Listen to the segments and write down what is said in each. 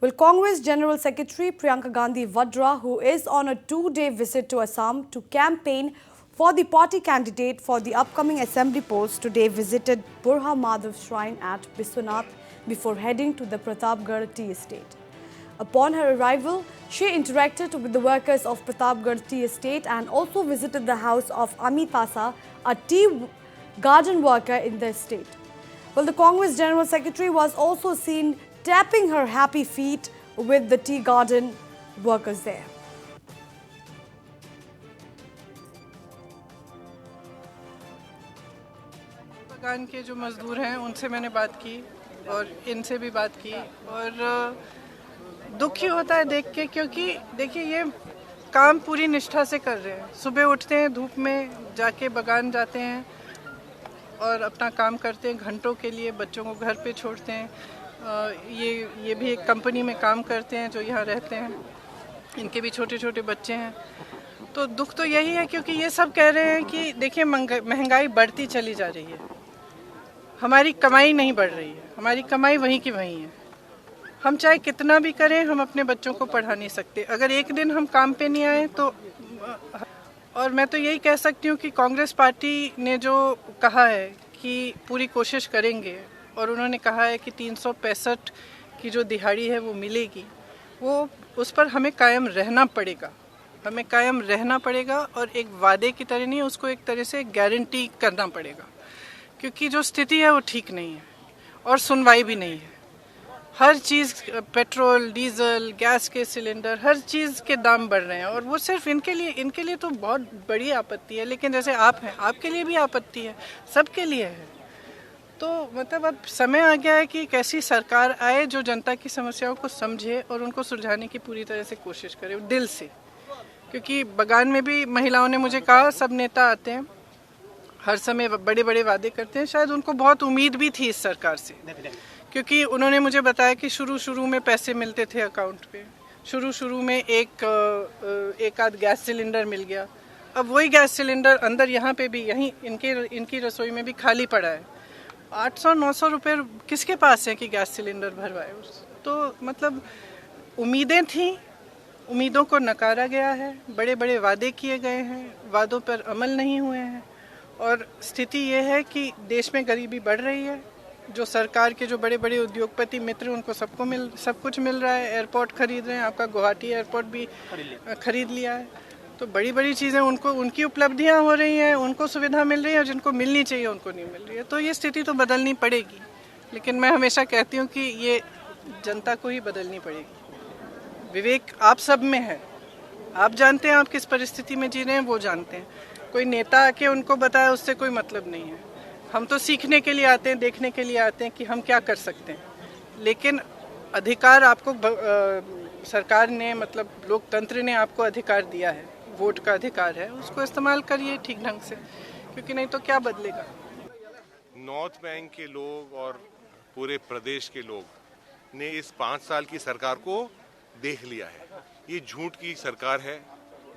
Well, Congress General Secretary Priyanka Gandhi Vadra, who is on a two-day visit to Assam to campaign for the party candidate for the upcoming assembly post, today visited Burha Madhav Shrine at Biswanath before heading to the Pratapgarh Tea Estate. Upon her arrival, she interacted with the workers of Pratapgarh Tea Estate and also visited the house of Amitasa, a tea garden worker in the estate. Well, the Congress General Secretary was also seen tapping her happy feet with the tea garden workers there. बगान के जो मजदूर हैं उनसे मैंने बात की और इनसे भी बात की और दुखी होता है देख के, क्योंकि देखिए ये काम पूरी निष्ठा से कर रहे हैं। सुबह उठते हैं, धूप में जाके बगान जाते हैं और अपना काम करते हैं घंटों के लिए, बच्चों को घर पे छोड़ते हैं। ये भी एक कंपनी में काम करते हैं जो यहाँ रहते हैं, इनके भी छोटे छोटे बच्चे हैं। तो दुख तो यही है क्योंकि ये सब कह रहे हैं कि देखिए महंगाई बढ़ती चली जा रही है, हमारी कमाई नहीं बढ़ रही है, हमारी कमाई वहीं की वहीं है। हम चाहे कितना भी करें, हम अपने बच्चों को पढ़ा नहीं सकते। अगर एक दिन हम काम पे नहीं आए तो और मैं तो यही कह सकती हूँ कि कांग्रेस पार्टी ने जो कहा है कि पूरी कोशिश करेंगे और उन्होंने कहा है कि 365 की जो दिहाड़ी है वो मिलेगी, वो उस पर हमें कायम रहना पड़ेगा। हमें कायम रहना पड़ेगा और एक वादे की तरह नहीं, उसको एक तरह से गारंटी करना पड़ेगा, क्योंकि जो स्थिति है वो ठीक नहीं है और सुनवाई भी नहीं है। हर चीज़, पेट्रोल, डीजल, गैस के सिलेंडर, हर चीज़ के दाम बढ़ रहे हैं और वो सिर्फ इनके लिए तो बहुत बड़ी आपत्ति है, लेकिन जैसे आप हैं, आपके लिए भी आपत्ति है, सबके लिए है। तो मतलब अब समय आ गया है कि एक ऐसी सरकार आए जो जनता की समस्याओं को समझे और उनको सुलझाने की पूरी तरह से कोशिश करे दिल से। क्योंकि बगान में भी महिलाओं ने मुझे कहा, सब नेता आते हैं, हर समय बड़े बड़े वादे करते हैं, शायद उनको बहुत उम्मीद भी थी इस सरकार से, क्योंकि उन्होंने मुझे बताया कि शुरू में पैसे मिलते थे अकाउंट पे, शुरू में एक आध गैस सिलेंडर मिल गया। अब वही गैस सिलेंडर अंदर यहाँ पे भी, यहीं इनकी रसोई में भी खाली पड़ा है। 800-900 रुपये किसके पास है कि गैस सिलेंडर भरवाए? तो मतलब उम्मीदें थी, उम्मीदों को नकारा गया है, बड़े बड़े वादे किए गए हैं, वादों पर अमल नहीं हुए हैं और स्थिति ये है कि देश में गरीबी बढ़ रही है। जो सरकार के जो बड़े बड़े उद्योगपति मित्र, उनको सब कुछ मिल रहा है, एयरपोर्ट खरीद रहे हैं, आपका गुवाहाटी एयरपोर्ट भी खरीद लिया है। तो बड़ी बड़ी चीज़ें उनकी उपलब्धियां हो रही हैं, उनको सुविधा मिल रही है और जिनको मिलनी चाहिए उनको नहीं मिल रही है। तो ये स्थिति तो बदलनी पड़ेगी, लेकिन मैं हमेशा कहती हूँ कि ये जनता को ही बदलनी पड़ेगी। विवेक आप सब में है, आप जानते हैं आप किस परिस्थिति में जी रहे हैं, वो जानते हैं। कोई नेता आके उनको बताए, उससे कोई मतलब नहीं है। हम तो सीखने के लिए आते हैं, देखने के लिए आते हैं कि हम क्या कर सकते हैं, लेकिन अधिकार आपको सरकार ने, मतलब लोकतंत्र ने आपको अधिकार दिया है, वोट का अधिकार है, उसको इस्तेमाल करिए ठीक ढंग से, क्योंकि नहीं तो क्या बदलेगा। नॉर्थ बैंक के लोग और पूरे प्रदेश के लोग ने इस 5 साल की सरकार को देख लिया है। ये झूठ की सरकार है,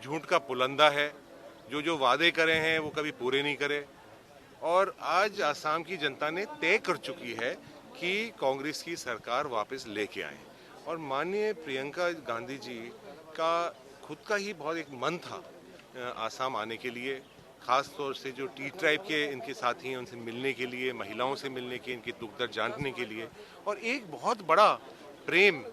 झूठ का पुलंदा है, जो वादे करे हैं वो कभी पूरे नहीं करे। और आज आसाम की जनता ने तय कर चुकी है कि कांग्रेस की सरकार वापस लेके आए। और माननीय प्रियंका गांधी जी का खुद का ही बहुत एक मन था आसाम आने के लिए, खास तौर से जो टी ट्राइब के इनके साथी हैं उनसे मिलने के लिए, महिलाओं से मिलने के, इनके दुख दर्द जानने के लिए। और एक बहुत बड़ा प्रेम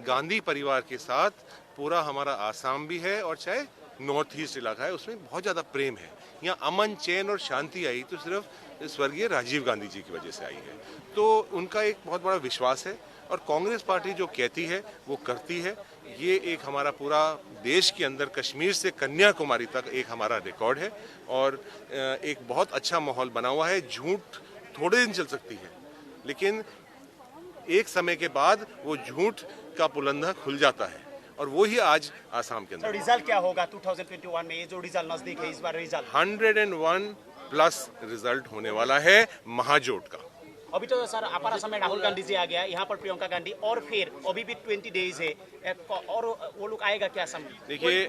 गांधी परिवार के साथ पूरा हमारा आसाम भी है, और चाहे नॉर्थ ईस्ट इलाका है उसमें बहुत ज़्यादा प्रेम है। यहाँ अमन, चैन और शांति आई तो सिर्फ स्वर्गीय राजीव गांधी जी की वजह से आई है। तो उनका एक बहुत बड़ा विश्वास है और कांग्रेस पार्टी जो कहती है वो करती है। ये एक हमारा पूरा देश के अंदर कश्मीर से कन्याकुमारी तक एक हमारा रिकॉर्ड है और एक बहुत अच्छा माहौल बना हुआ है। झूठ थोड़े दिन चल सकती है, लेकिन एक समय के बाद वो झूठ का पुलंदा खुल जाता है और वो ही आज आसाम के अंदर। रिजल्ट क्या होगा 2021 में? ये जो रिजल्ट नजदीक है, इस बार रिजल्ट 101+ रिजल्ट होने वाला है महाजोट का। अभी तो सर अपार असम में राहुल गांधी जी आ गया, यहाँ पर प्रियंका गांधी, और फिर अभी भी 20 डेज है और वो लोग आएगा क्या असम? देखिए,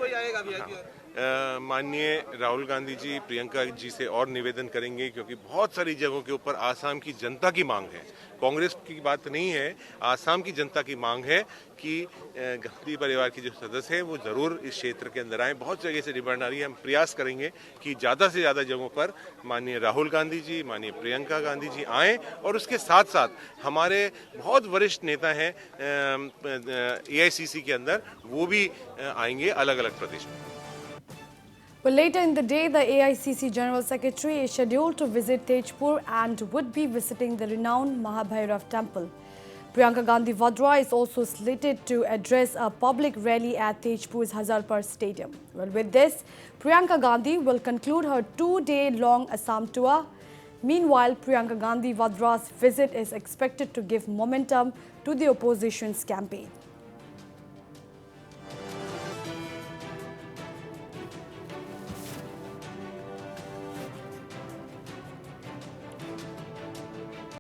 माननीय राहुल गांधी जी प्रियंका जी से और निवेदन करेंगे, क्योंकि बहुत सारी जगहों के ऊपर आसाम की जनता की मांग है, कांग्रेस की बात नहीं है, आसाम की जनता की मांग है कि गांधी परिवार के जो सदस्य हैं वो जरूर इस क्षेत्र के अंदर आए। बहुत जगह से डिमांड आ रही है, हम प्रयास करेंगे कि ज़्यादा से ज़्यादा जगहों पर माननीय राहुल गांधी जी, माननीय प्रियंका गांधी जी आएँ, और उसके साथ साथ हमारे बहुत वरिष्ठ नेता हैं AICC के अंदर, वो भी आएंगे अलग अलग प्रदेश में। Well, later in the day, the AICC General Secretary is scheduled to visit Tejpur and would be visiting the renowned Mahabhairav Temple. Priyanka Gandhi Vadra is also slated to address a public rally at Tejpur's Hazarpur Stadium. Well, with this, Priyanka Gandhi will conclude her two-day-long Assam tour. Meanwhile, Priyanka Gandhi Vadra's visit is expected to give momentum to the opposition's campaign.